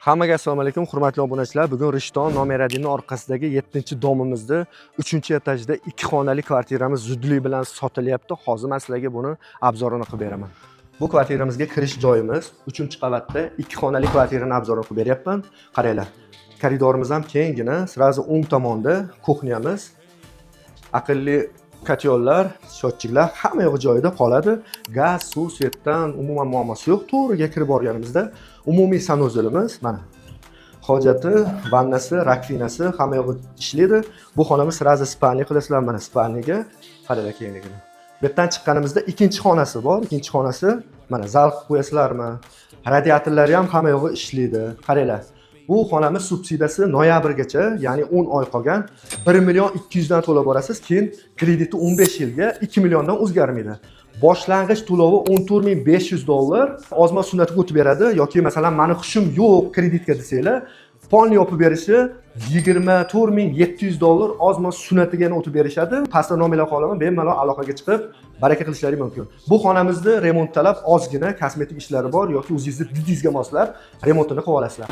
Hammaga assalomu alaykum, hurmatli obunachilar. Bugun Rishton Nomeradining orqasidagi 7-domimizda 3-etajda 2 xonali kvartiramiz zudlik bilan sotilyapti. Hozir men sizlarga buni obzorini qilib beraman. Bu kvartiramizga kirish joyimiz 3-qavatda 2 xonali kvartirani obzorini qilib beryapman. Qaranglar. Koridorimiz ham kenggina, sirazi o'ng tomonda kuxnyamiz. Aqlli kotyollar, shotchiklar hamma yo'q joyida qoladi. Gaz, suv, svetdan umuman muammosi yo'q. To'g'riga kirib borganimizda umumiy sanuzilimiz mana. Hojati, vannasi, rakvinasi hamma yo'q ishlaydi. Bu xonamiz sirazi spalniy qilasizlar mana spalniga. Qaranglar kengligini. Bu yerdan chiqqanimizda ikkinchi xonasi bor. Ikkinchi xonasi mana zal qo'yasizlarmi? Radiatorlari ham hamma yo'q ishlaydi. Qaranglar. Bu xonamiz subsidiyasi noyabrgacha, ya'ni 10 oy qolgan 1.200.000 dan to'lab borasiz, keyin krediti 15 yilga 2 milliondan o'zgarmaydi. Boshlang'ich to'lovi $14.500 ozma sunnatga o'tib beradi yoki masalan meni hushim yo'q kreditga desanglar, fonni yopib berishi $24.700 ozma sunnatiga o'tib berishadi. Pastda nomerlar qolaman, bemalol aloqaga chiqib baraka qilishlari mumkin. Bu xonamizda remont talab ozgina kosmetik ishlari bor yoki o'zingizning didingizga moslab remontini qilib olasizlar.